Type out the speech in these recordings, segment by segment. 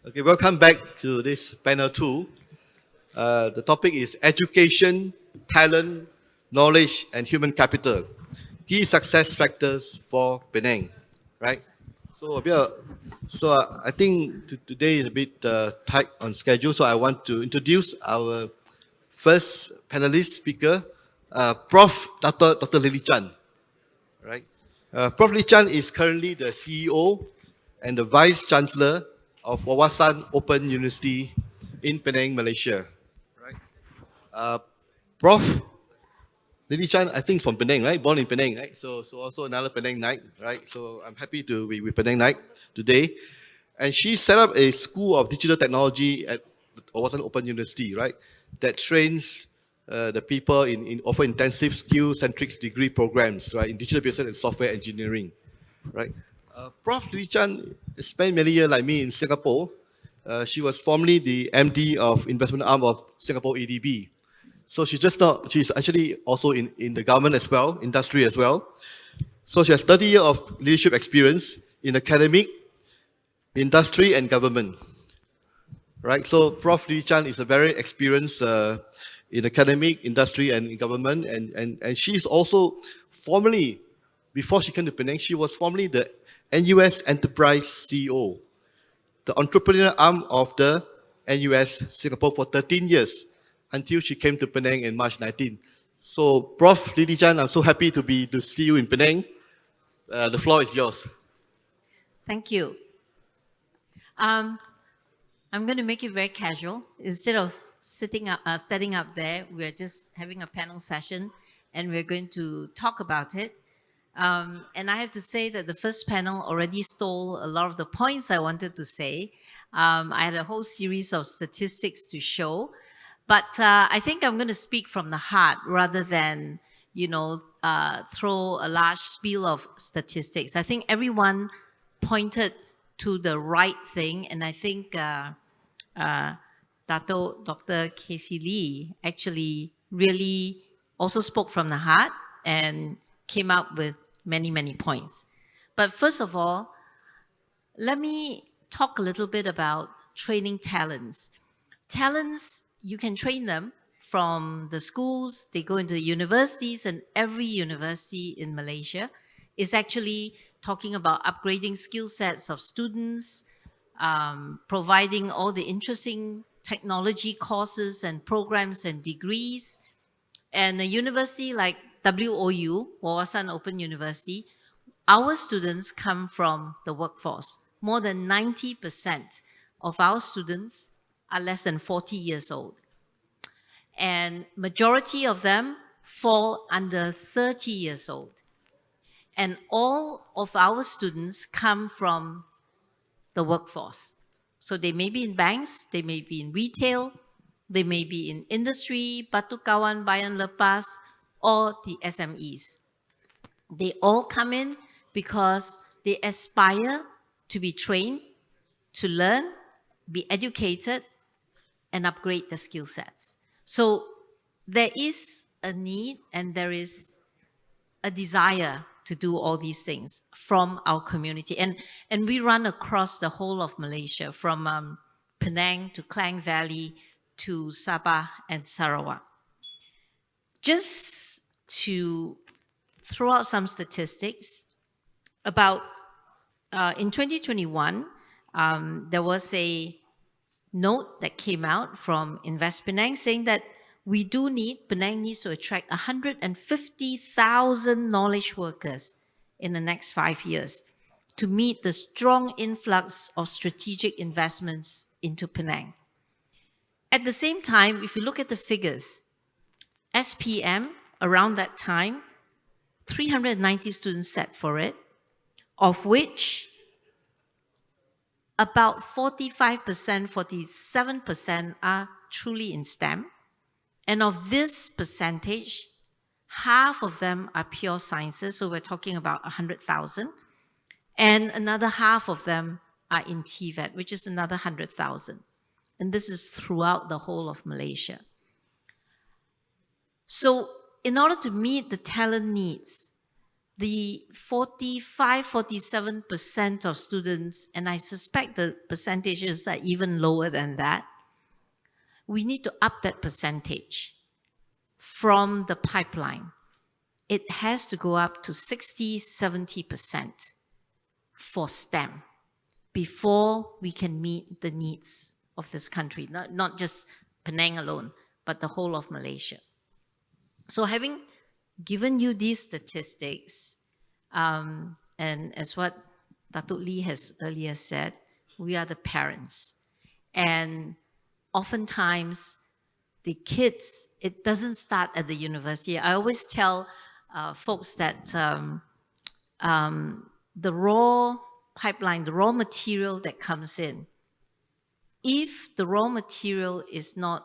Okay, welcome back to this panel 2. The topic is education, talent, knowledge, and human capital. Key success factors for Penang, right? So, I think today is a bit tight on schedule, so I want to introduce our first panelist speaker, Prof. Dr. Lily Chan, right? Prof. Lily Chan is currently the CEO and the Vice Chancellor of Wawasan Open University in Penang, Malaysia. Right. Prof. Lily Chan, I think, is from Penang, right? Born in Penang, right? So also another Penang night, right? So I'm happy to be with Penang night today. And she set up a school of digital technology at Wawasan Open University, right? That trains the people in offer intensive skill-centric degree programs, right? In digital business and software engineering, right? Prof. Lily Chan spent many years like me in Singapore. She was formerly the MD of investment arm of Singapore ADB. So she's actually also in the government as well, industry as well. So she has 30 years of leadership experience in academic, industry, and government. Right. So Prof. Lee Chan is a very experienced in academic, industry, and in government, and she's also formerly, before she came to Penang, she was formerly the NUS Enterprise CEO, the entrepreneurial arm of the NUS Singapore for 13 years until she came to Penang in March 19. So, Prof. Lily Chan, I'm so happy to see you in Penang. The floor is yours. Thank you. I'm going to make it very casual. Instead of standing up there, we're just having a panel session and we're going to talk about it. And I have to say that the first panel already stole a lot of the points I wanted to say. I had a whole series of statistics to show, but I think I'm going to speak from the heart rather than, throw a large spiel of statistics. I think everyone pointed to the right thing, and I think Dato, Dr. Casey Lee actually really also spoke from the heart and came up with many, many points. But first of all, let me talk a little bit about training talents. Talents, you can train them from the schools, they go into the universities, and every university in Malaysia is actually talking about upgrading skill sets of students, providing all the interesting technology courses and programs and degrees. And a university like WOU, Wawasan Open University, our students come from the workforce. More than 90% of our students are less than 40 years old. And majority of them fall under 30 years old. And all of our students come from the workforce. So they may be in banks, they may be in retail, they may be in industry, batu kawan, bayan lepas, or the SMEs. They all come in because they aspire to be trained, to learn, be educated, and upgrade the skill sets. So there is a need and there is a desire to do all these things from our community. And we run across the whole of Malaysia, from Penang to Klang Valley to Sabah and Sarawak. Just to throw out some statistics, about in 2021, there was a note that came out from Invest Penang saying that Penang needs to attract 150,000 knowledge workers in the next 5 years to meet the strong influx of strategic investments into Penang. At the same time, if you look at the figures, SPM, around that time, 390 students set for it, of which about 45%, 47% are truly in STEM. And of this percentage, half of them are pure sciences, so we're talking about 100,000. And another half of them are in TVET, which is another 100,000. And this is throughout the whole of Malaysia. So in order to meet the talent needs, the 45-47% of students, and I suspect the percentages are even lower than that, we need to up that percentage from the pipeline. It has to go up to 60-70% for STEM before we can meet the needs of this country, not just Penang alone, but the whole of Malaysia. So having given you these statistics, and as what Dato Lee has earlier said, we are the parents. And oftentimes, the kids, it doesn't start at the university. I always tell folks that the raw pipeline, the raw material that comes in, if the raw material is not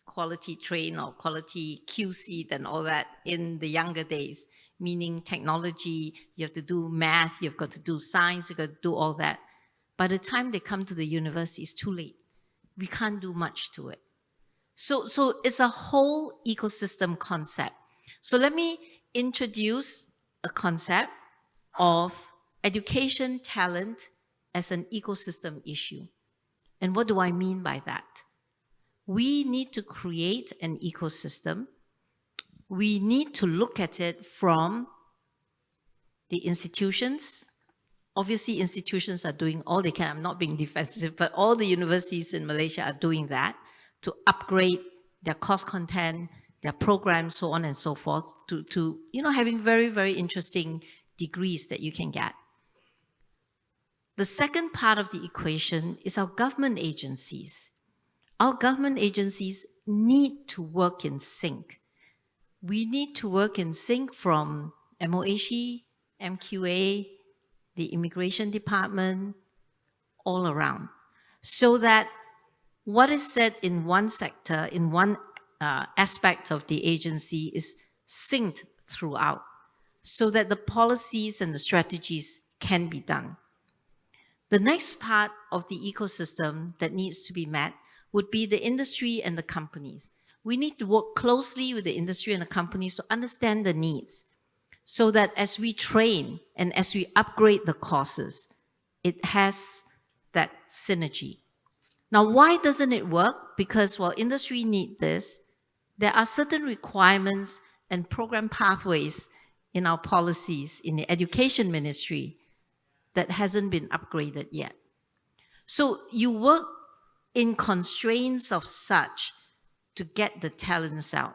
quality trained or quality QC and all that in the younger days, meaning technology, you have to do math, you've got to do science, you've got to do all that. By the time they come to the university, it's too late. We can't do much to it. So it's a whole ecosystem concept. So let me introduce a concept of education talent as an ecosystem issue. And what do I mean by that? We need to create an ecosystem. We need to look at it from the institutions. Obviously, institutions are doing all they can. I'm not being defensive, but all the universities in Malaysia are doing that to upgrade their course content, their programs, so on and so forth, to having very, very interesting degrees that you can get. The second part of the equation is our government agencies. Our government agencies need to work in sync. We need to work in sync from MOHE, MQA, the Immigration Department, all around, so that what is said in one sector, in one aspect of the agency is synced throughout, so that the policies and the strategies can be done. The next part of the ecosystem that needs to be met would be the industry and the companies. We need to work closely with the industry and the companies to understand the needs, so that as we train and as we upgrade the courses, it has that synergy. Now, why doesn't it work? Because while industry need this, there are certain requirements and program pathways in our policies in the education ministry that hasn't been upgraded yet. So you work in constraints of such to get the talents out.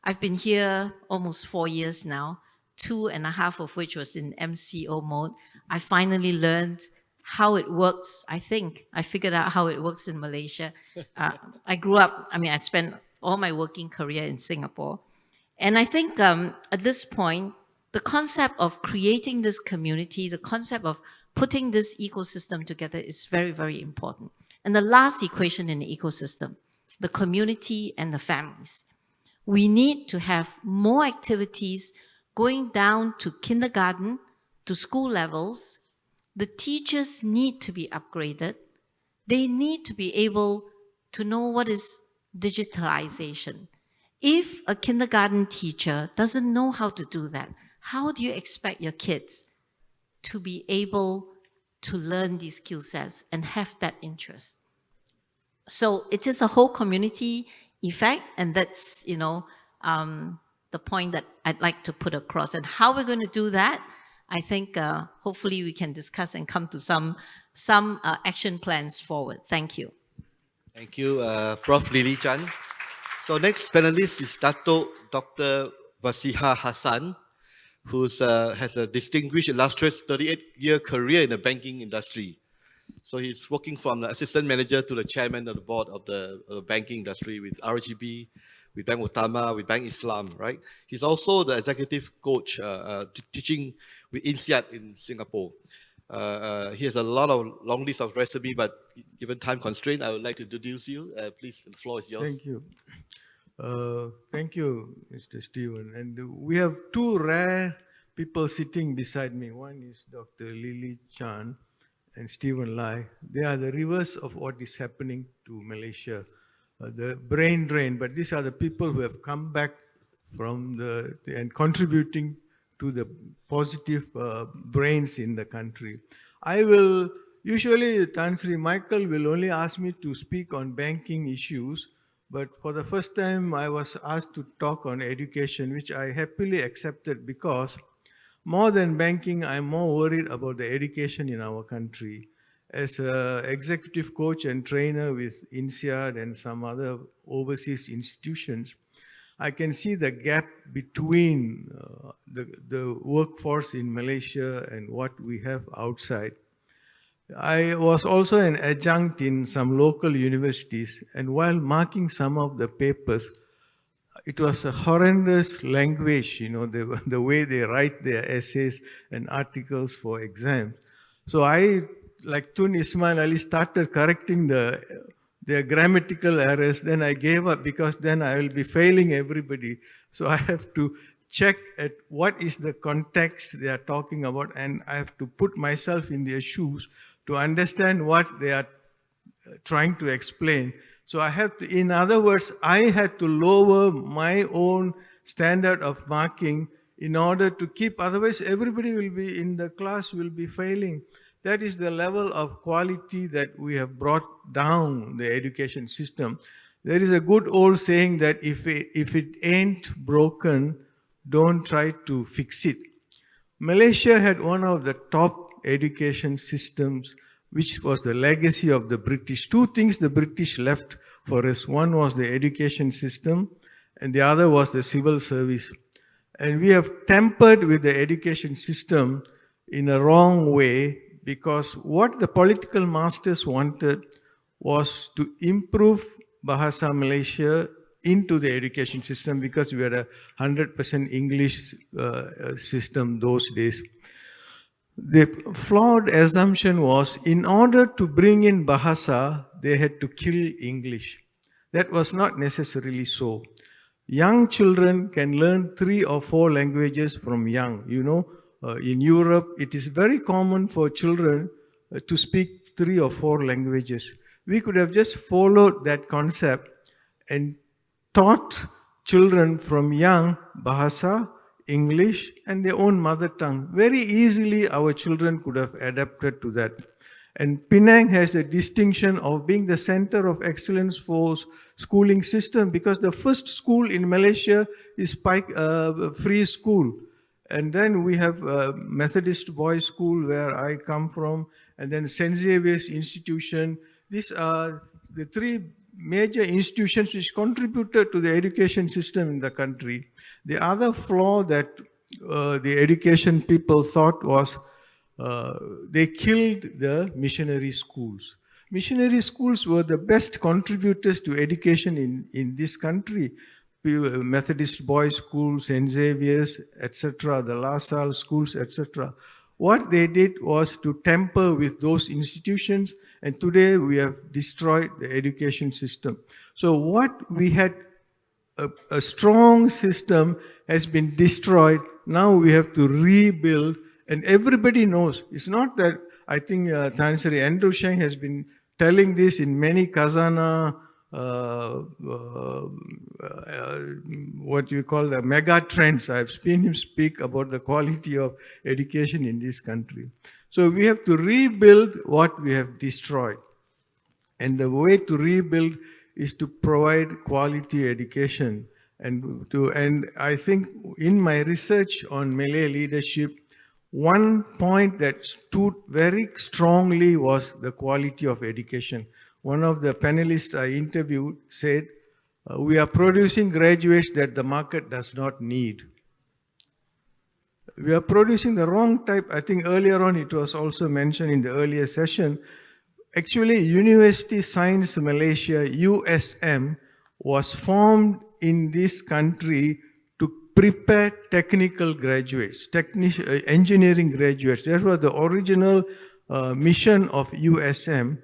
I've been here almost 4 years now, 2.5 of which was in MCO mode. I finally learned how it works. I think I figured out how it works in Malaysia. I spent all my working career in Singapore. And I think at this point, the concept of creating this community, the concept of putting this ecosystem together is very, very important. And the last equation in the ecosystem, the community and the families. We need to have more activities going down to kindergarten, to school levels. The teachers need to be upgraded. They need to be able to know what is digitalization. If a kindergarten teacher doesn't know how to do that, how do you expect your kids to be able to learn these skill sets and have that interest? So it is a whole community effect, and that's, the point that I'd like to put across. And how we're going to do that, I think hopefully we can discuss and come to some action plans forward. Thank you. Thank you, Prof. Lily Chan. So next panelist is Dato Dr. Vaseehar Hassan, who has a distinguished, illustrious 38-year career in the banking industry. So he's working from the assistant manager to the chairman of the board of the banking industry with RGB, with Bank Utama, with Bank Islam, right? He's also the executive coach teaching with INSEAD in Singapore. He has a long list of recipes, but given time constraint, I would like to introduce you. Please, the floor is yours. Thank you. Thank you, Mr. Stephen. And we have two rare people sitting beside me. One is Dr. Lily Chan and Stephen Lai. They are the reverse of what is happening to Malaysia, the brain drain. But these are the people who have come back from and contributing to the positive brains in the country. I will, usually Tan Sri Michael will only ask me to speak on banking issues, but for the first time I was asked to talk on education, which I happily accepted because more than banking, I'm more worried about the education in our country. As an executive coach and trainer with INSEAD and some other overseas institutions, I can see the gap between the workforce in Malaysia and what we have outside. I was also an adjunct in some local universities, and while marking some of the papers, it was a horrendous language, the way they write their essays and articles for exams. So I, like Tun Ismail Ali, started correcting their grammatical errors. Then I gave up because then I will be failing everybody. So I have to check at what is the context they are talking about, and I have to put myself in their shoes to understand what they are trying to explain. So I have to, in other words, I had to lower my own standard of marking in order to keep, otherwise everybody will be in the class will be failing. That is the level of quality that we have brought down the education system. There is a good old saying that if it ain't broken, don't try to fix it. Malaysia had one of the top education systems, which was the legacy of the British. Two things the British left for us. One was the education system, and the other was the civil service. And we have tampered with the education system in a wrong way, because what the political masters wanted was to improve Bahasa Malaysia into the education system, because we had a 100% English system those days. The flawed assumption was, in order to bring in Bahasa, they had to kill English. That was not necessarily so. Young children can learn 3 or 4 languages from young. In Europe, it is very common for children to speak 3 or 4 languages. We could have just followed that concept and taught children from young Bahasa, English, and their own mother tongue. Very easily, our children could have adapted to that. And Penang has the distinction of being the center of excellence for schooling system, because the first school in Malaysia is free school. And then we have Methodist Boys School, where I come from, and then St. Xavier's Institution. These are the 3 major institutions which contributed to the education system in the country. The other flaw that the education people thought was they killed the missionary schools. Missionary schools were the best contributors to education in this country. Methodist Boys Schools, St. Xavier's, etc., the La Salle schools, etc. What they did was to tamper with those institutions, and today we have destroyed the education system. So what we had, a strong system has been destroyed. Now we have to rebuild, and everybody knows. It's not that, I think Tan Sri Andrew Sheng has been telling this in many Kazana, what you call the mega trends. I've seen him speak about the quality of education in this country. So we have to rebuild what we have destroyed. And the way to rebuild is to provide quality education. And I think in my research on Malay leadership, one point that stood very strongly was the quality of education. One of the panelists I interviewed said, we are producing graduates that the market does not need. We are producing the wrong type. I think earlier on it was also mentioned in the earlier session. Actually, University Science Malaysia, USM, was formed in this country to prepare technical graduates, engineering graduates. That was the original mission of USM.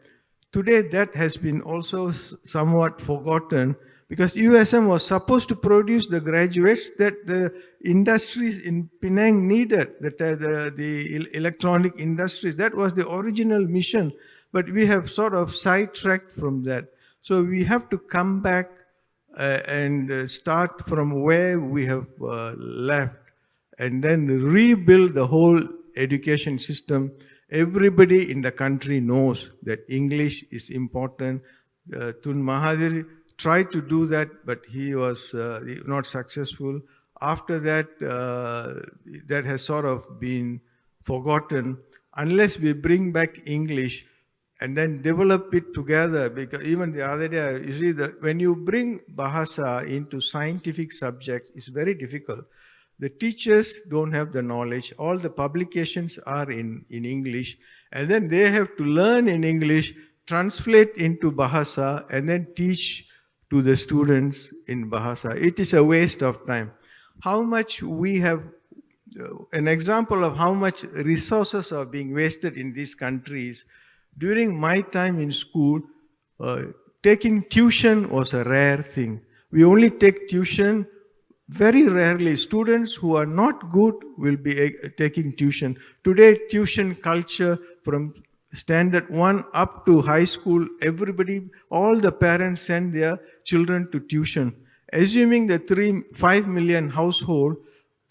Today, that has been also somewhat forgotten, because USM was supposed to produce the graduates that the industries in Penang needed, the electronic industries. That was the original mission, but we have sort of sidetracked from that. So we have to come back and start from where we have left. and then rebuild the whole education system. Everybody in the country knows that English is important. Tun Mahathir tried to do that, but he was not successful. After that, that has sort of been forgotten. Unless we bring back English and then develop it together, because even the other day, you see, that when you bring Bahasa into scientific subjects, it's very difficult. The teachers don't have the knowledge. All the publications are in English, and then they have to learn in English, translate into Bahasa, and then teach to the students in Bahasa. It is a waste of time. How much we have, an example of how much resources are being wasted in these countries. During my time in school, taking tuition was a rare thing. We only take tuition very rarely. Students who are not good will be taking tuition. Today, tuition culture from standard 1 up to high school, everybody, all the parents send their children to tuition. Assuming the 5 million household,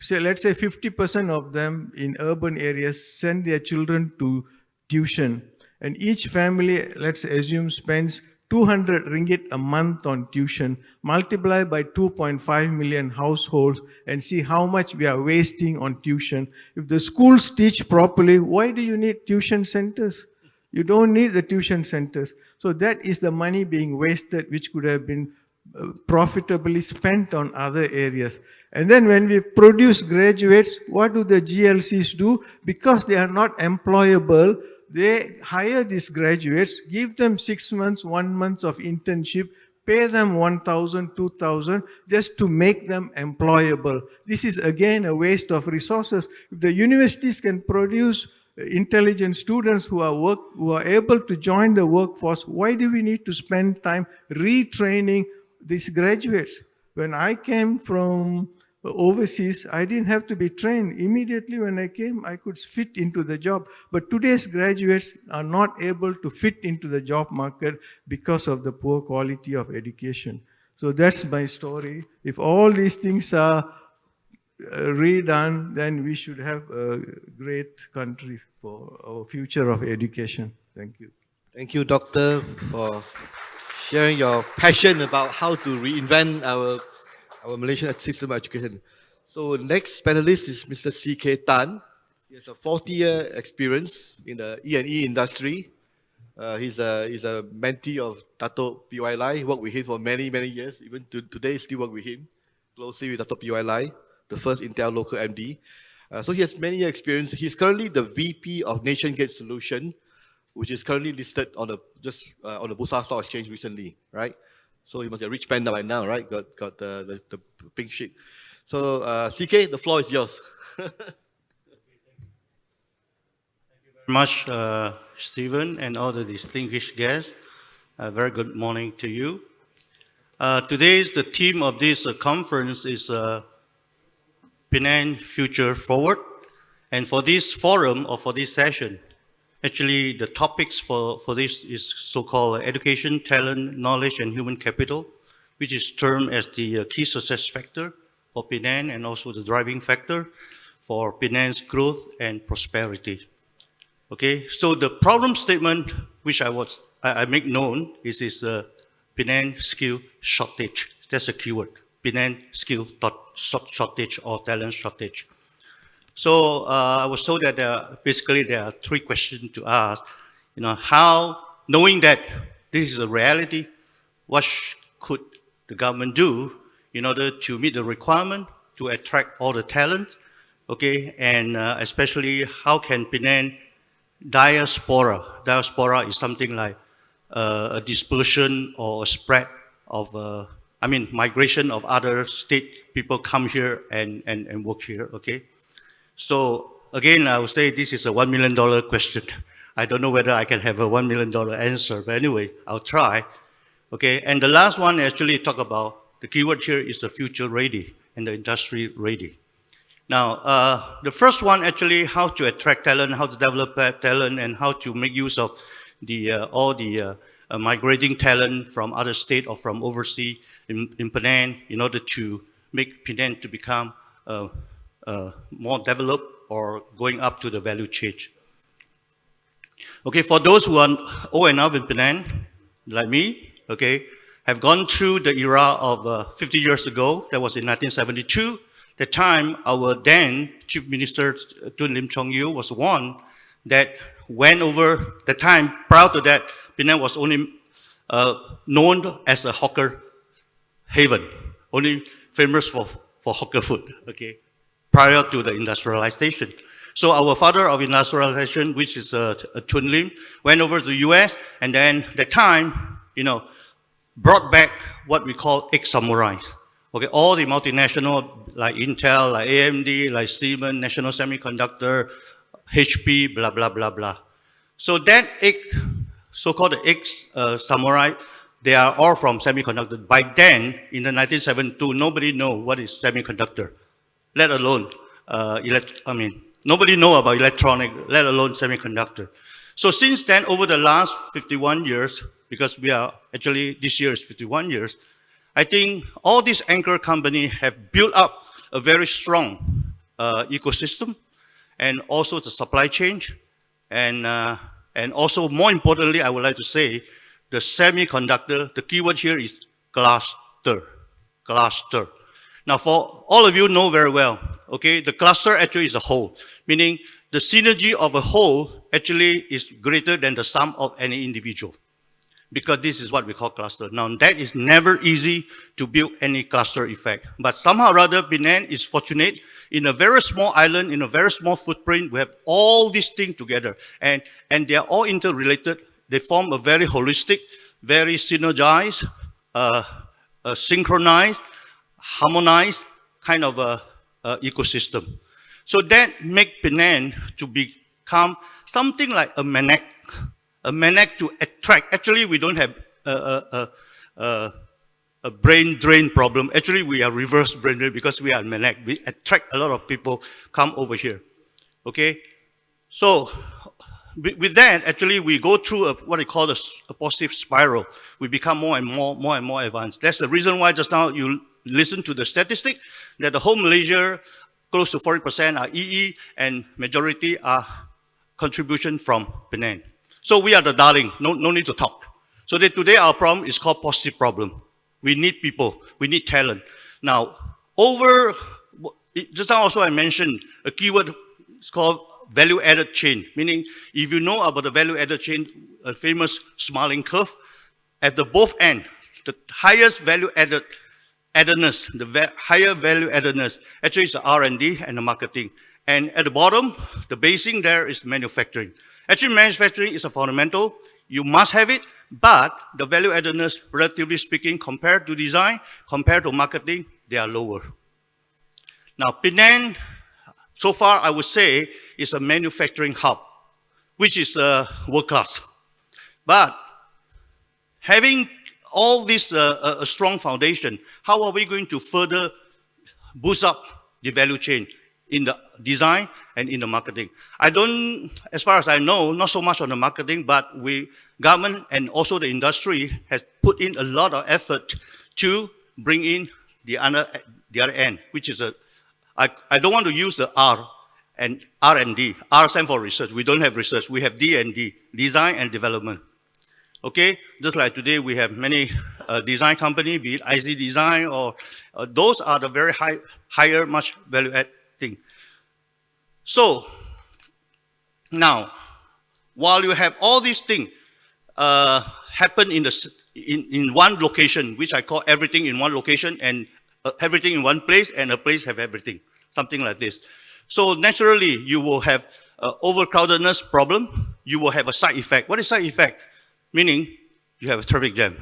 say, let's say 50% of them in urban areas send their children to tuition. And each family, let's assume, spends 200 ringgit a month on tuition. Multiply by 2.5 million households and see how much we are wasting on tuition. If the schools teach properly, why do you need tuition centers? You don't need the tuition centers. So that is the money being wasted, which could have been profitably spent on other areas. And then when we produce graduates, what do the GLCs do? Because they are not employable, they hire these graduates, give them 6 months, 1 month of internship, pay them 1,000, 2,000 just to make them employable. This is again a waste of resources. If the universities can produce intelligent students who are able to join the workforce, why do we need to spend time retraining these graduates? When I came from overseas, I didn't have to be trained. Immediately when I came, I could fit into the job. But today's graduates are not able to fit into the job market because of the poor quality of education. So that's my story. If all these things are redone, then we should have a great country for our future of education. Thank you. Thank you, Doctor, for sharing your passion about how to reinvent our Malaysian system of education. So next panelist is Mr. C.K. Tan. He has a 40-year experience in the E&E industry. He's a mentee of Dato P.Y. Lai. He worked with him for many, many years. Even today, still work with him closely with Dato P.Y. Lai, the first Intel local MD. So he has many years experience. He's currently the VP of NationGate Solution, which is currently listed on the on the Bursa Stock Exchange recently, right? So he must be a rich panda right now, right? Got the pink sheet. So CK, the floor is yours. Very much, Stephen, and all the distinguished guests. Very good morning to you. Today's the theme of this conference is Penang Future Forward. And for this forum or for this session, actually the topics for this is so-called education, talent, knowledge, and human capital, which is termed as the key success factor for Penang and also the driving factor for Penang's growth and prosperity. Okay, so the problem statement which I make known is Penang skill shortage. That's a keyword. Penang skill shortage or talent shortage. So I was told that basically there are 3 questions to ask. You know, how, knowing that this is a reality, what could the government do in order to meet the requirement to attract all the talent? Okay, and especially how can Penang diaspora is something like a dispersion or a spread of, migration of other state people come here and work here, okay? So again, I would say this is a $1 million question. I don't know whether I can have a $1 million answer, but anyway, I'll try. Okay, and the last one actually talk about, the keyword here is the future ready and the industry ready. Now, the first one actually how to attract talent, how to develop talent, and how to make use of all the migrating talent from other state or from overseas in Penang in order to make Penang to become more developed or going up to the value chain. Okay, for those who are old enough in Penang, like me, okay, have gone through the era of 50 years ago, that was in 1972. The time our then Chief Minister Tun Lim Chong Yu was one that went over the time prior to that, Penang was only known as a hawker haven, only famous for hawker food, okay, prior to the industrialization. So our father of industrialization, which is Tun Lim, went over to the US, and then the time, brought back what we call ex-samurais. Okay, all the multinational like Intel, like AMD, like Siemens, National Semiconductor, HP, blah, blah, blah, blah. So that so-called ex-samurai, they are all from semiconductor. By then, in the 1972, nobody know what is semiconductor, let alone, nobody know about electronic, let alone semiconductor. So since then, over the last 51 years, because we are actually, this year is 51 years, I think all these anchor companies have built up a very strong ecosystem, and also the supply chain, and also more importantly, I would like to say, the semiconductor, the keyword here is cluster, cluster. Now for all of you know very well, okay, the cluster actually is a whole, meaning the synergy of a whole actually is greater than the sum of any individual, because this is what we call cluster. Now that is never easy to build any cluster effect, but somehow or other Penang is fortunate in a very small island, in a very small footprint, we have all these things together, and they are all interrelated. They form a very holistic, very synergized, synchronized, harmonized kind of ecosystem. So that make Penang to become something like a magnet to attract. Actually, we don't have a brain drain problem. Actually, we are reverse brain drain because we are magnet. We attract a lot of people come over here. Okay, so with that, actually, we go through what I call a positive spiral. We become more and more advanced. That's the reason why just now you listen to the statistic that the whole Malaysia, close to 40% are EE, and majority are contribution from Penang. So we are the darling, no need to talk. So that today our problem is called positive problem. We need people, we need talent. Now, just now also I mentioned a keyword, it's called value-added chain, meaning if you know about the value-added chain, a famous smiling curve, at the both end, the highest value-addedness, the higher value-addedness, actually is the R&D and the marketing. And at the bottom, the basing there is manufacturing. Actually, manufacturing is a fundamental. You must have it, but the value-addedness, relatively speaking, compared to design, compared to marketing, they are lower. Now, Penang, so far, I would say, is a manufacturing hub, which is world-class. But having all this a strong foundation, how are we going to further boost up the value chain in the design and in the marketing? I don't, as far as I know, not so much on the marketing, but government and also the industry has put in a lot of effort to bring in the other end, which is I don't want to use the R and R&D. R stands for research. We don't have research. We have D&D, design and development. Okay, just like today we have many design company, be it IC design or those are the very higher, much value-add thing. So now, while you have all these things happen in one location, which I call everything in one location, and everything in one place, and a place have everything, something like this. So naturally, you will have overcrowdedness problem. You will have a side effect. What is side effect? Meaning you have a traffic jam.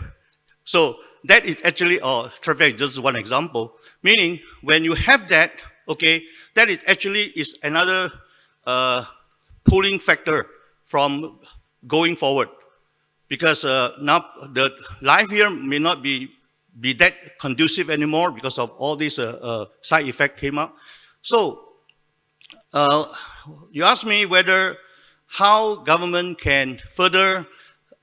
So that is actually traffic, just one example. Meaning when you have that, okay, that is actually is another pulling factor from going forward. Because now the life here may not be that conducive anymore because of all these side effects came up. So you asked me how government can further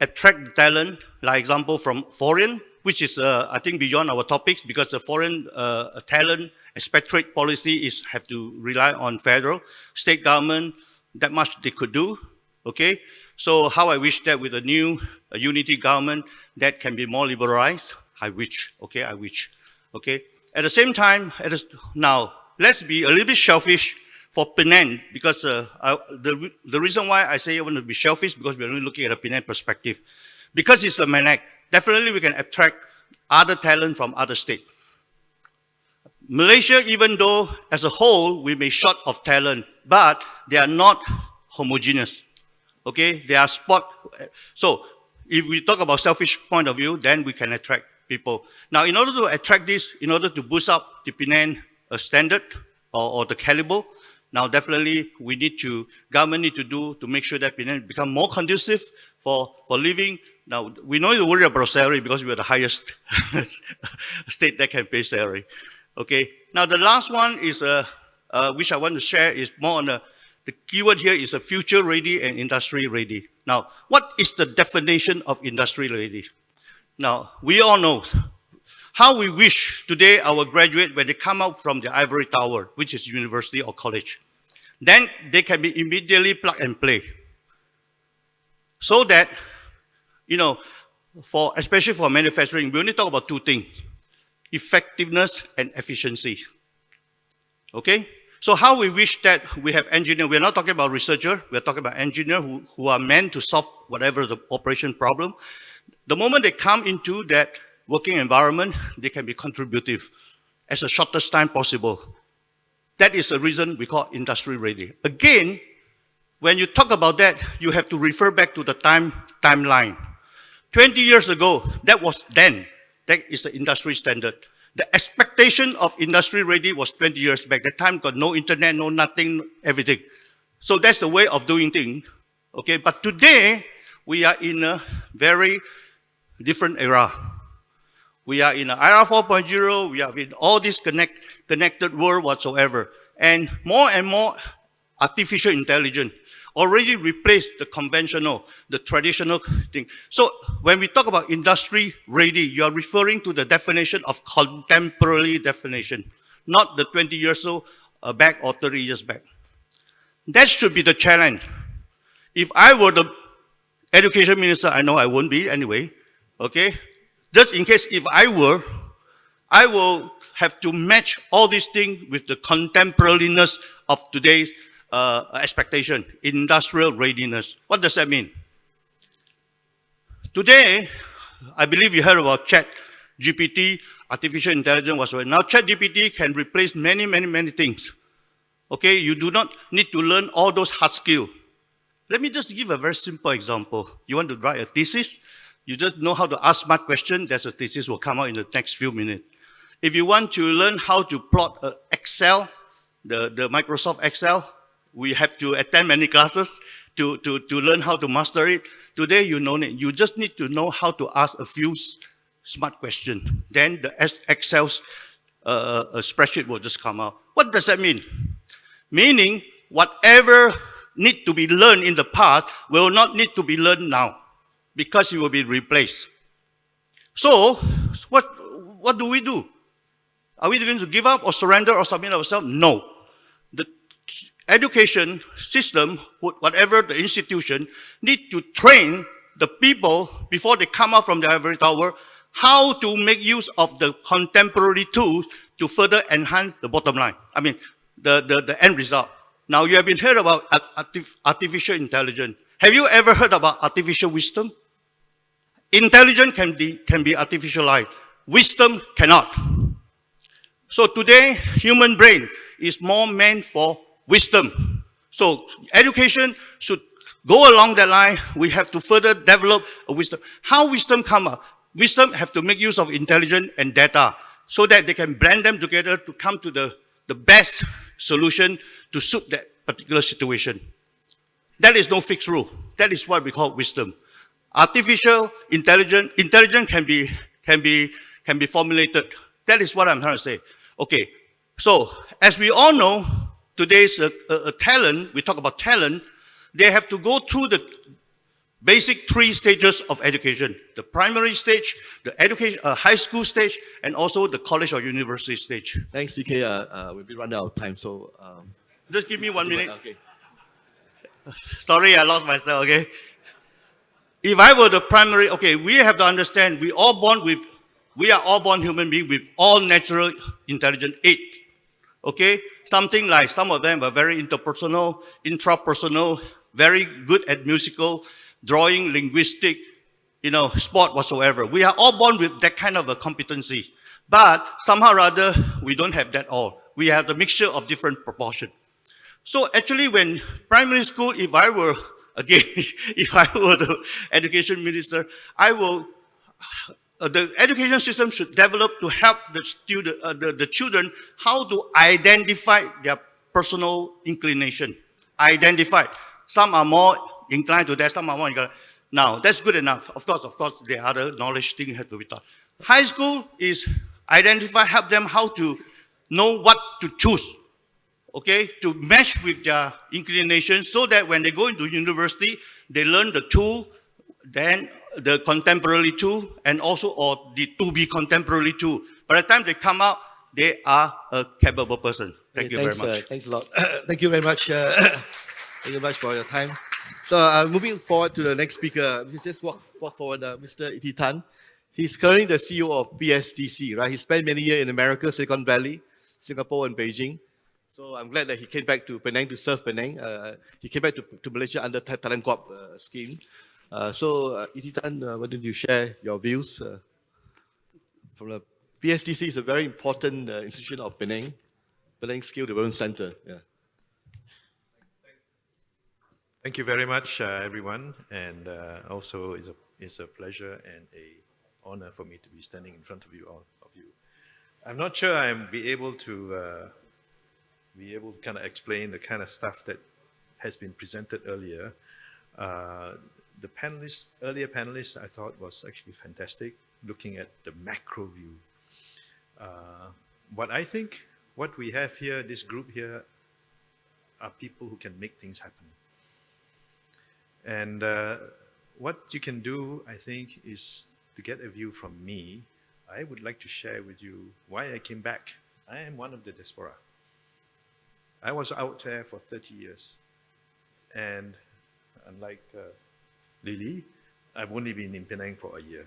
attract talent, like example from foreign, which is I think beyond our topics because the foreign talent expatriate policy have to rely on federal, state government, that much they could do, okay? So how I wish that with a new unity government that can be more liberalized, I wish, okay, I wish, okay? At the same time, now, let's be a little bit selfish for Penang, because the reason why I say I want to be selfish, because we're only looking at a Penang perspective. Because it's a Penang, definitely we can attract other talent from other states. Malaysia, even though as a whole, we may short of talent, but they are not homogeneous, okay? They are so if we talk about selfish point of view, then we can attract people. Now, in order to attract this, in order to boost up the Penang standard or the caliber, now definitely government need to do to make sure that Penang become more conducive for living. Now, we know you worry about salary because we are the highest state that can pay salary. Okay. Now, the last one is, which I want to share is more on the keyword here is a future ready and industry ready. Now, what is the definition of industry ready? Now, we all know how we wish today our graduate, when they come out from the ivory tower, which is university or college, then they can be immediately plug and play. So that, you know, especially for manufacturing, we only talk about two things: effectiveness and efficiency. Okay? So how we wish that we have engineers, we're not talking about researchers, we're talking about engineers who are meant to solve whatever the operation problem. The moment they come into that working environment, they can be contributive as the shortest time possible. That is the reason we call industry ready. Again, when you talk about that, you have to refer back to the timeline. 20 years ago, that was then. That is the industry standard. The expectation of industry ready was 20 years back. That time got no internet, no nothing, everything. So that's the way of doing things. Okay, but today, we are in a very different era. We are in an era 4.0, we are in all this connected world whatsoever. And more artificial intelligence already replaced the conventional, the traditional thing. So when we talk about industry ready, you are referring to the definition of contemporary definition, not the 20 years back or 30 years back. That should be the challenge. If I were the education minister, I know I won't be anyway, okay? Just in case if I will have to match all these things with the contemporariness of today's expectation, industrial readiness. What does that mean? Today, I believe you heard about ChatGPT, artificial intelligence was now ChatGPT can replace many things. Okay, you do not need to learn all those hard skills. Let me just give a very simple example. You want to write a thesis? You just know how to ask smart questions, there's a thesis will come out in the next few minutes. If you want to learn how to plot Excel, the Microsoft Excel, we have to attend many classes to learn how to master it. Today, you know it. You just need to know how to ask a few smart questions. Then the Excel's spreadsheet will just come out. What does that mean? Meaning, whatever need to be learned in the past will not need to be learned now, because it will be replaced. So, what do we do? Are we going to give up or surrender or submit ourselves? No. The education system, whatever the institution, need to train the people before they come out from the ivory tower how to make use of the contemporary tools to further enhance the bottom line. I mean, the end result. Now, you have been heard about artificial intelligence. Have you ever heard about artificial wisdom? Intelligence can be artificialized. Wisdom cannot. So today, human brain is more meant for wisdom. So education should go along that line. We have to further develop a wisdom. How wisdom come up? Wisdom have to make use of intelligence and data so that they can blend them together to come to the best solution to suit that particular situation. That is no fixed rule. That is what we call wisdom. Artificial intelligence can be formulated. That is what I'm trying to say. Okay, so as we all know, today's talent, we talk about talent, they have to go through Basic 3 stages of education: the primary stage, the education, high school stage, and also the college or university stage. Thanks, CK. We've been running out of time, so Just give me 1 minute. Okay. Sorry, I lost myself, okay? If I were the primary, okay, we have to understand we are all born human beings with all natural intelligence 8. Okay? Something like some of them are very interpersonal, intrapersonal, very good at musical, drawing, linguistic, sport whatsoever. We are all born with that kind of a competency. But somehow or other, we don't have that all. We have the mixture of different proportion. So actually when primary school, if I were the education minister, the education system should develop to help the children how to identify their personal inclination. Identify. Some are more inclined to that, some are more inclined. Now, that's good enough. Of course, the other knowledge thing have to be taught. High school is identify, help them how to know what to choose. Okay, to match with their inclination so that when they go into university, they learn the tool, then the contemporary tool, and also or the to be contemporary tool. By the time they come out, they are a capable person. Thank you very much. Thanks a lot. Thank you very much. Thank you very much for your time. So moving forward to the next speaker, just walk forward, Mr. Iti Tan. He's currently the CEO of PSDC, right? He spent many years in America, Silicon Valley, Singapore, and Beijing. So I'm glad that he came back to Penang to serve Penang. He came back to Malaysia under Talent Corp scheme. Iti Tan, why don't you share your views from the PSDC is a very important institution of Penang Skill Development Center. Yeah. Thank you very much, everyone, and also it's a pleasure and a honor for me to be standing in front of you all of you. I'm not sure I'll be able to kind of explain the kind of stuff that has been presented earlier. The earlier panelists, I thought was actually fantastic, looking at the macro view. What we have here, this group here, are people who can make things happen. And what you can do, I think, is to get a view from me. I would like to share with you why I came back. I am one of the diaspora. I was out there for 30 years. And unlike Lily, I've only been in Penang for a year.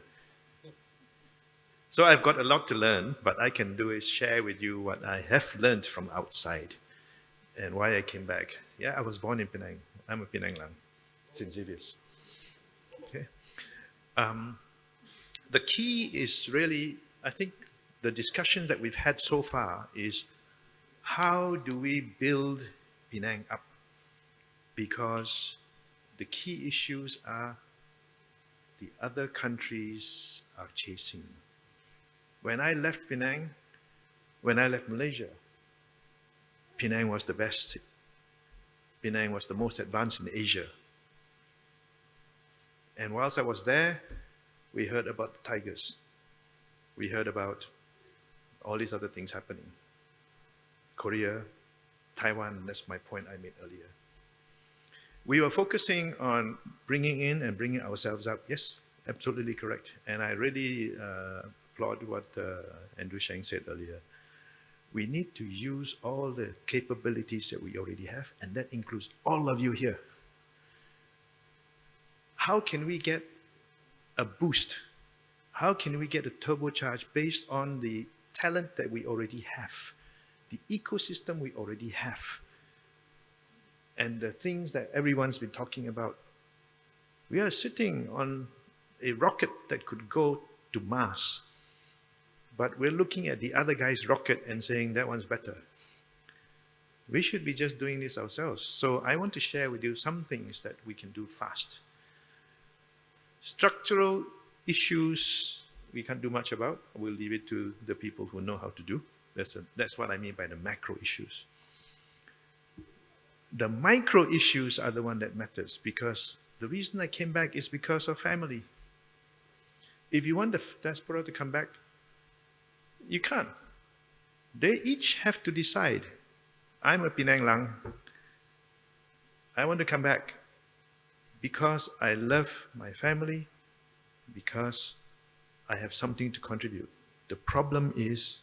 So I've got a lot to learn, but I can do is share with you what I have learned from outside and why I came back. Yeah, I was born in Penang. I'm a Penang Lang, St. Xavier's. Okay. The key is really, I think, the discussion that we've had so far is how do we build Penang up? Because the key issues are the other countries are chasing. When I left Penang, when I left Malaysia, Penang was the best. Penang was the most advanced in Asia. And whilst I was there, we heard about the tigers. We heard about all these other things happening. Korea, Taiwan, that's my point I made earlier. We were focusing on bringing in and bringing ourselves up. Yes, absolutely correct. And I really applaud what Andrew Sheng said earlier. We need to use all the capabilities that we already have, and that includes all of you here. How can we get a boost? How can we get a turbocharge based on the talent that we already have, the ecosystem we already have, and the things that everyone's been talking about? We are sitting on a rocket that could go to Mars, but we're looking at the other guy's rocket and saying that one's better. We should be just doing this ourselves. So I want to share with you some things that we can do fast. Structural issues we can't do much about. We'll leave it to the people who know how to do. That's what I mean by the macro issues. The micro issues are the one that matters, because the reason I came back is because of family. If you want the diaspora to come back, you can't. They each have to decide. I'm a Penang Lang. I want to come back. because I love my family, because I have something to contribute. The problem is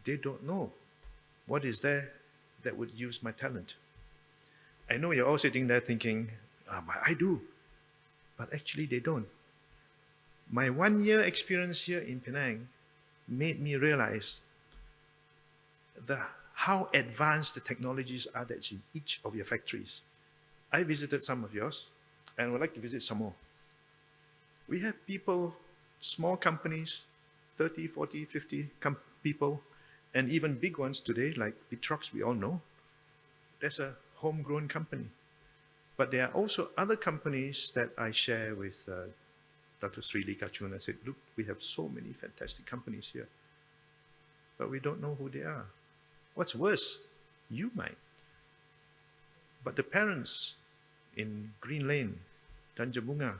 they don't know what is there that would use my talent. I know you're all sitting there thinking, but I do. But actually they don't. My 1 year experience here in Penang made me realize how advanced the technologies are that's in each of your factories. I visited some of yours and would like to visit some more. We have people, small companies, 30, 40, 50 people, and even big ones today, like Vitrox, we all know. That's a homegrown company. But there are also other companies that I share with Dato Sri Lee Kachun. I said, look, we have so many fantastic companies here, but we don't know who they are. What's worse, you might. But the parents in Green Lane, Tanjung Bunga,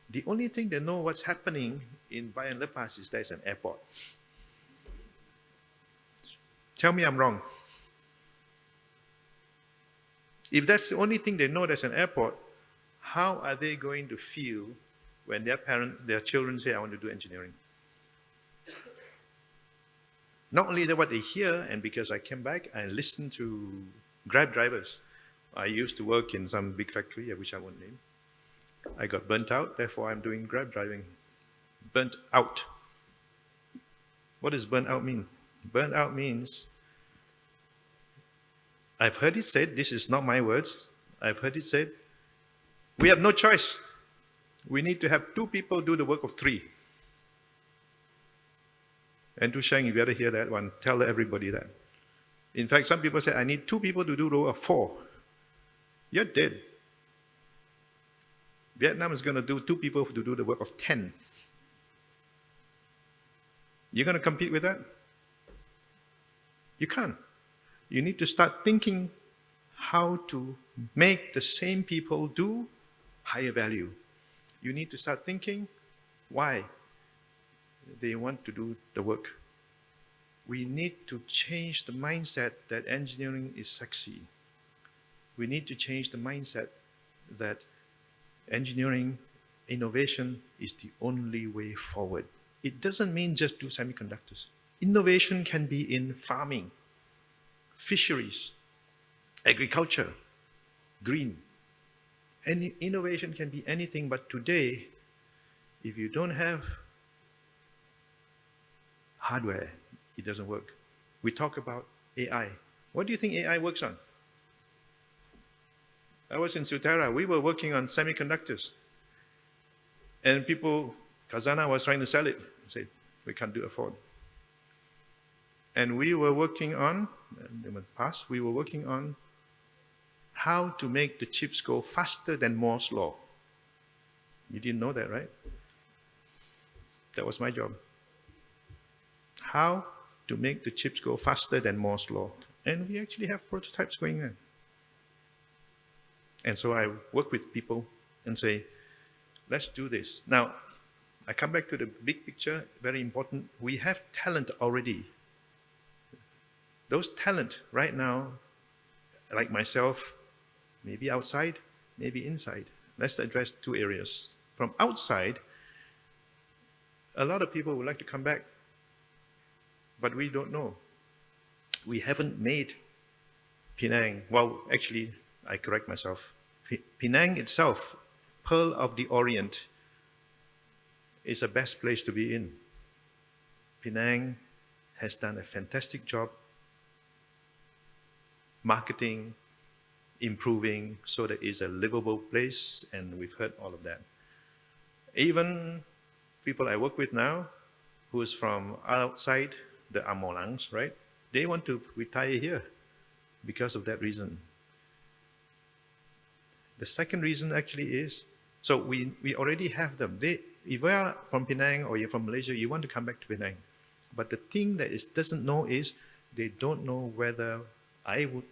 the only thing they know what's happening in Bayan Lepas is there's an airport. Tell me I'm wrong. If that's the only thing they know, there's an airport, how are they going to feel when their children say, I want to do engineering? Not only that, what they hear, and because I came back, I listened to Grab drivers. I used to work in some big factory, which I won't name. I got burnt out, therefore I'm doing Grab driving. Burnt out. What does burnt out mean? Burnt out means, I've heard it said, this is not my words, I've heard it said, we have no choice. We need to have 2 people do the work of 3. And Tu Sheng, if you ever hear that one, tell everybody that. In fact, some people say, I need 2 people to do the work of 4. You're dead. Vietnam is going to do 2 people to do the work of 10. You're going to compete with that? You can't. You need to start thinking how to make the same people do higher value. You need to start thinking why they want to do the work. We need to change the mindset that engineering is sexy. We need to change the mindset that engineering, innovation is the only way forward. It doesn't mean just do semiconductors. Innovation can be in farming, fisheries, agriculture, green. Any innovation can be anything, but today, if you don't have hardware, it doesn't work. We talk about AI. What do you think AI works on? I was in Sutera, we were working on semiconductors. And people, Kazana was trying to sell it. Said, we can't afford. And we were working on, in the past, we were working on how to make the chips go faster than Moore's law. You didn't know that, right? That was my job. How to make the chips go faster than Moore's law. And we actually have prototypes going on. And so I work with people and say, let's do this. Now, I come back to the big picture, very important. We have talent already. Those talent right now, like myself, maybe outside, maybe inside. Let's address 2 areas. From outside, a lot of people would like to come back, but we don't know. We haven't made Penang, well, actually, I correct myself. Penang itself, Pearl of the Orient, is the best place to be in. Penang has done a fantastic job marketing, improving, so that it's a livable place, and we've heard all of that. Even people I work with now, who's from outside the Amolangs, right? They want to retire here because of that reason. The second reason actually is, so we already have them. If you are from Penang or you're from Malaysia, you want to come back to Penang. But the thing that doesn't know is, they don't know whether,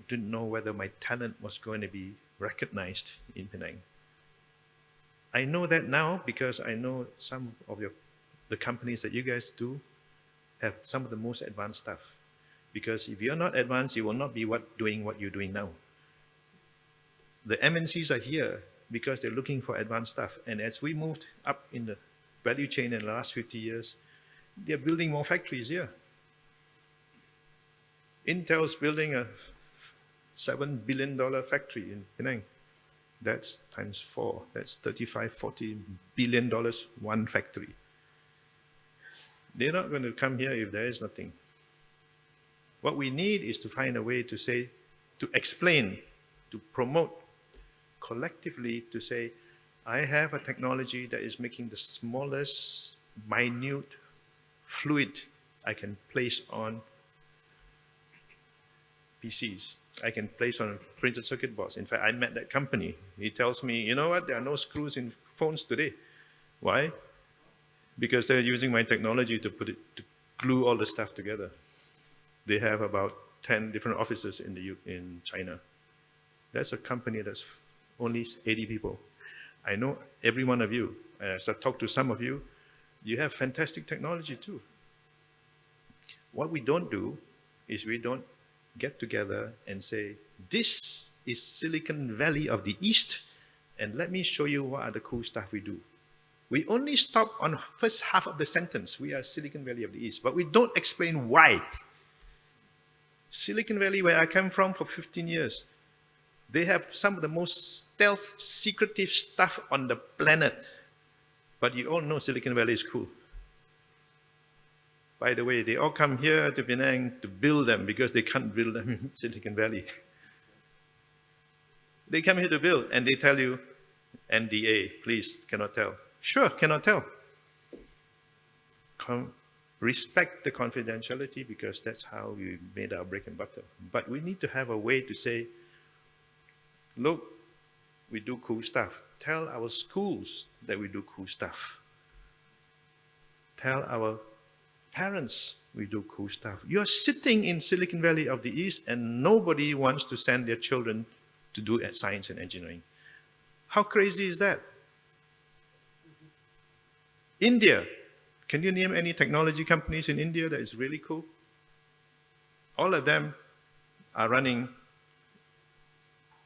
didn't know whether my talent was going to be recognized in Penang. I know that now because I know some of the companies that you guys do have some of the most advanced stuff. Because if you're not advanced, you will not be doing what you're doing now. The MNCs are here because they're looking for advanced stuff. And as we moved up in the value chain in the last 50 years, they're building more factories here. Intel's building a $7 billion factory in Penang. That's times 4. That's $35-40 billion, one factory. They're not going to come here if there is nothing. What we need is to find a way to say, to explain, to promote collectively, to say, I have a technology that is making the smallest, minute fluid I can place on PCs. I can place on printed circuit boards. In fact, I met that company. He tells me, you know what, there are no screws in phones today. Why? Because they're using my technology to glue all the stuff together. They have about 10 different offices in China. That's a company that's only 80 people. I know every one of you. As I talk to some of you, you have fantastic technology too. What we don't do is we don't get together and say, this is Silicon Valley of the East, and let me show you what are the cool stuff we do. We only stop on first half of the sentence, we are Silicon Valley of the East, but we don't explain why. Silicon Valley, where I come from for 15 years, they have some of the most stealth, secretive stuff on the planet. But you all know Silicon Valley is cool. By the way, they all come here to Penang to build them because they can't build them in Silicon Valley. They come here to build and they tell you, NDA, please, cannot tell. Sure, cannot tell. Respect the confidentiality because that's how we made our bread and butter. But we need to have a way to say, look, we do cool stuff. Tell our schools that we do cool stuff. Tell our parents we do cool stuff. You're sitting in Silicon Valley of the East and nobody wants to send their children to do science and engineering. How crazy is that? India. Can you name any technology companies in India that is really cool? All of them are running,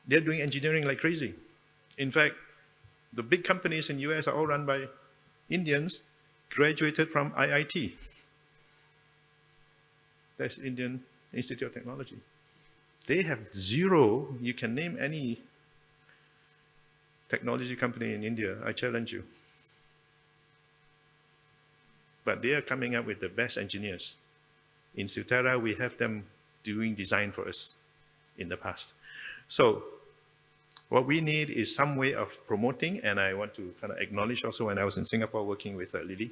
they're doing engineering like crazy. In fact, the big companies in US are all run by Indians graduated from IIT. That's Indian Institute of Technology. They have zero, you can name any technology company in India, I challenge you. But they are coming up with the best engineers. In Sutera, we have them doing design for us in the past. So what we need is some way of promoting, and I want to kind of acknowledge also when I was in Singapore working with Lily,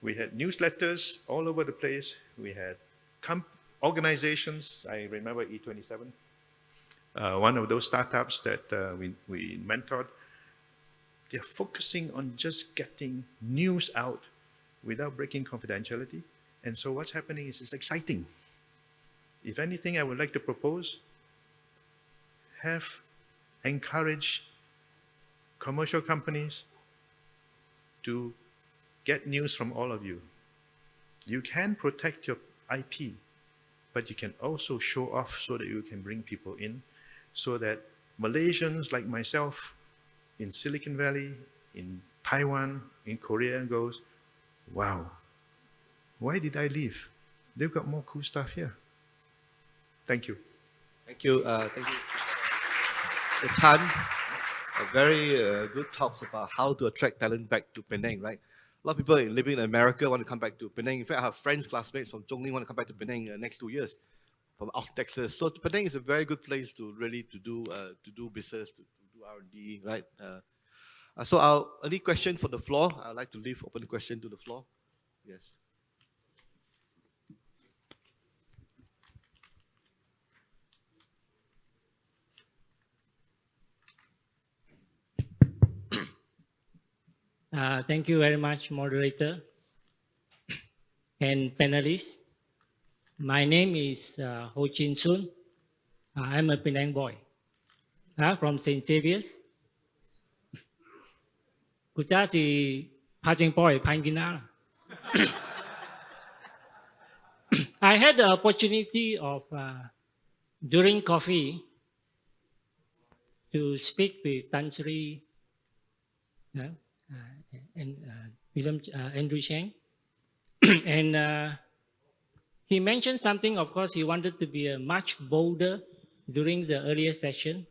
we had newsletters all over the place. We had organizations. I remember E27, one of those startups that we mentored. They're focusing on just getting news out without breaking confidentiality. And so what's happening is it's exciting. If anything, I would like to propose, encourage commercial companies to get news from all of you. You can protect your IP, but you can also show off so that you can bring people in, so that Malaysians like myself in Silicon Valley, in Taiwan, in Korea goes, wow, why did I leave? They've got more cool stuff here. Thank you. Thank you. Thank you. Tan, a very good talks about how to attract talent back to Penang, right? A lot of people living in America want to come back to Penang. In fact, I have friends, classmates from Zhongli want to come back to Penang next 2 years from out Texas. So Penang is a very good place to really to do business, to do R&D, right? So any question for the floor? I'd like to leave open question to the floor. Yes. Thank you very much, moderator and panelists. My name is Ho Chin Sun. I'm a Penang boy from St. Xavier's. Kucha si Pajing boy, Pangina. I had the opportunity of during coffee to speak with Tan Sri and William Andrew Chang. And he mentioned something, of course, he wanted to be much bolder during the earlier session.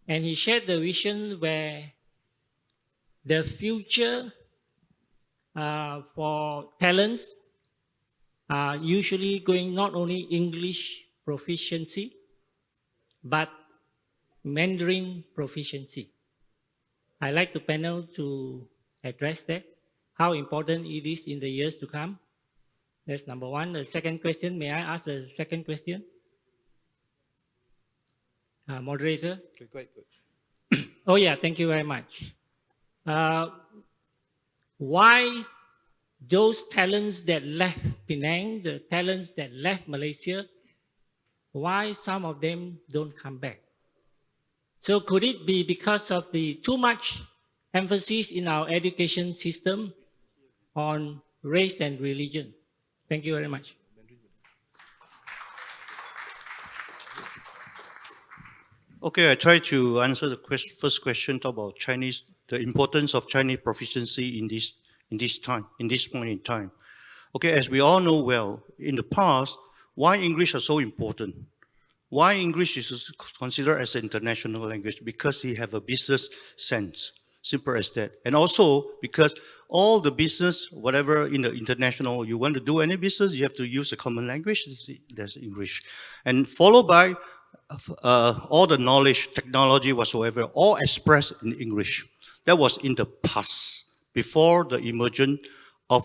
And he shared the vision where the future for talents are usually going not only English proficiency, but Mandarin proficiency. I'd like the panel to address that, how important it is in the years to come. That's number one. The second question, may I ask the second question? Moderator? Okay, great. Oh yeah, thank you very much. Why those talents that left Penang, the talents that left Malaysia, why some of them don't come back? So could it be because of the too much emphasis in our education system on race and religion? Thank you very much. Okay, I try to answer the first question about Chinese, the importance of Chinese proficiency in this point in time. Okay, as we all know well, in the past, why English is so important? Why English is considered as an international language? Because you have a business sense, simple as that. And also because all the business, whatever in the international, you want to do any business, you have to use a common language, that's English. And followed by all the knowledge, technology whatsoever, all expressed in English. That was in the past, before the emergence of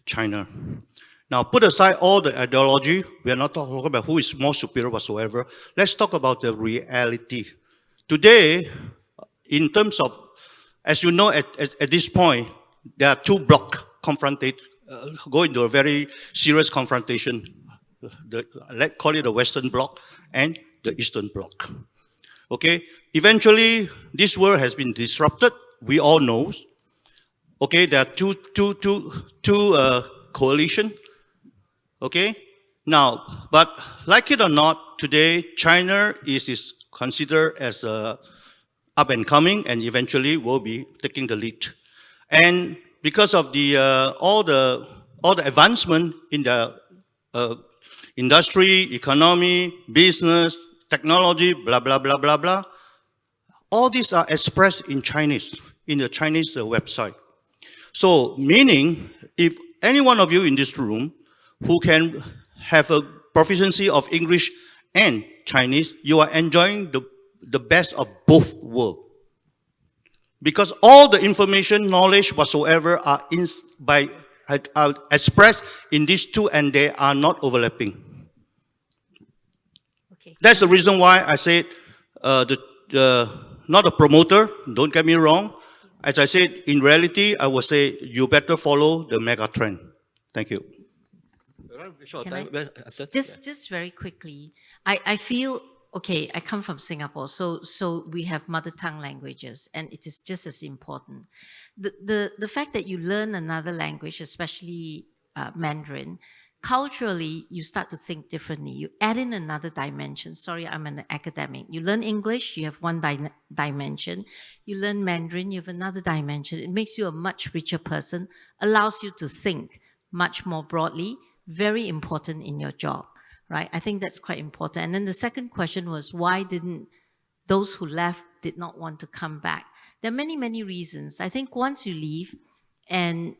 China. Now, put aside all the ideology, we are not talking about who is more superior whatsoever. Let's talk about the reality. Today, in terms of, as you know, at this point, there are two blocks confronted, go into a very serious confrontation. Let's call it the Western Bloc and the Eastern Bloc. Okay, eventually, this world has been disrupted. We all know. Okay, there are two coalition. Okay, now, but like it or not, today China is considered as up and coming, and eventually will be taking the lead. And because of the all the advancement in the industry, economy, business, technology, blah blah blah blah blah, all these are expressed in Chinese, in the Chinese website. So, meaning, if any one of you in this room who can have a proficiency of English and Chinese, you are enjoying the best of both worlds. Because all the information, knowledge whatsoever are expressed in these two, and they are not overlapping. Okay. That's the reason why I said, not a promoter, don't get me wrong. As I said, in reality, I would say you better follow the mega trend. Thank you. Sure, Can time, Just very quickly, I feel, okay, I come from Singapore, so we have mother tongue languages, and it is just as important. The fact that you learn another language, especially Mandarin, culturally, you start to think differently. You add in another dimension. Sorry, I'm an academic. You learn English, you have one dimension. You learn Mandarin, you have another dimension. It makes you a much richer person, allows you to think much more broadly, very important in your job, right? I think that's quite important. And then the second question was, why didn't those who left did not want to come back? There are many, many reasons. I think once you leave, and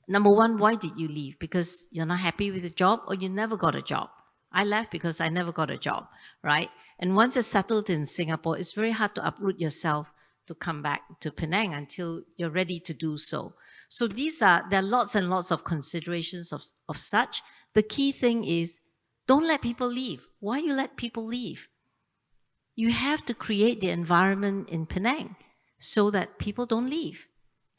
number one, why did you leave? Because you're not happy with the job, or you never got a job. I left because I never got a job, right? And once you're settled in Singapore, it's very hard to uproot yourself to come back to Penang until you're ready to do so. So there are lots and lots of considerations of such. The key thing is, don't let people leave. Why you let people leave? You have to create the environment in Penang so that people don't leave.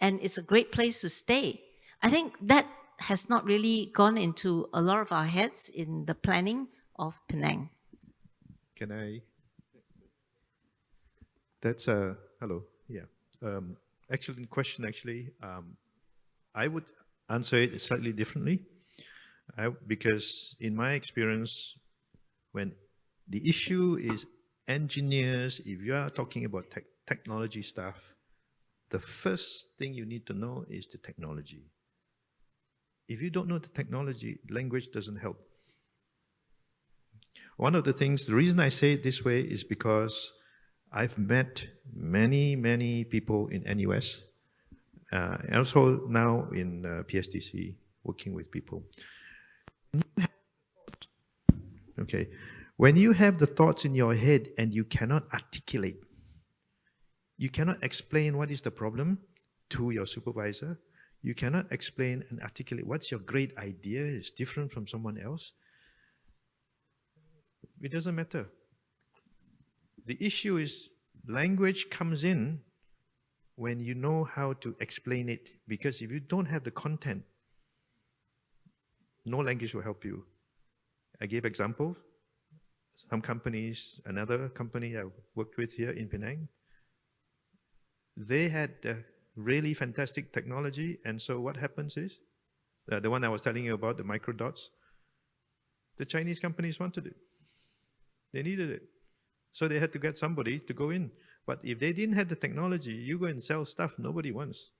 And it's a great place to stay. I think that has not really gone into a lot of our heads in the planning of Penang. Can I? That's a, hello, yeah. Excellent question, actually. I would answer it slightly differently. Because in my experience, when the issue is engineers, if you are talking about technology stuff, the first thing you need to know is the technology. If you don't know the technology, language doesn't help. One of the things, the reason I say it this way is because I've met many, many people in NUS, and also now in PSTC, working with people. Okay, when you have the thoughts in your head and you cannot articulate, you cannot explain what is the problem to your supervisor, you cannot explain and articulate what's your great idea is different from someone else, it doesn't matter. The issue is language comes in when you know how to explain it, because if you don't have the content, no language will help you. I gave examples. Some companies, another company I worked with here in Penang, they had really fantastic technology, and so what happens is, the one I was telling you about, the microdots, the Chinese companies wanted it. They needed it. So they had to get somebody to go in. But if they didn't have the technology, you go and sell stuff nobody wants.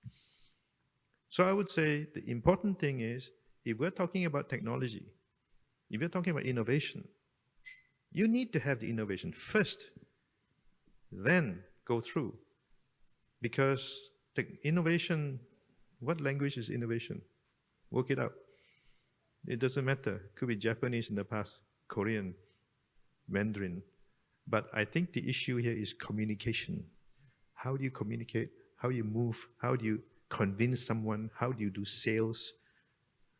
So I would say the important thing is, if we're talking about technology, if you're talking about innovation, you need to have the innovation first, then go through. Because the innovation, what language is innovation? Work it out. It doesn't matter. It could be Japanese in the past, Korean, Mandarin. But I think the issue here is communication. How do you communicate? How do you move? How do you convince someone? How do you do sales?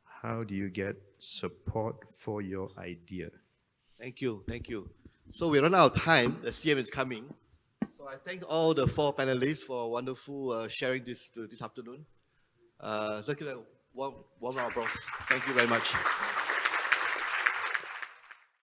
How do you get support for your idea? Thank you, thank you. So we run out of time. The CM is coming. So I thank all the 4 panelists for wonderful sharing this afternoon. Warm round of applause. Thank you very much.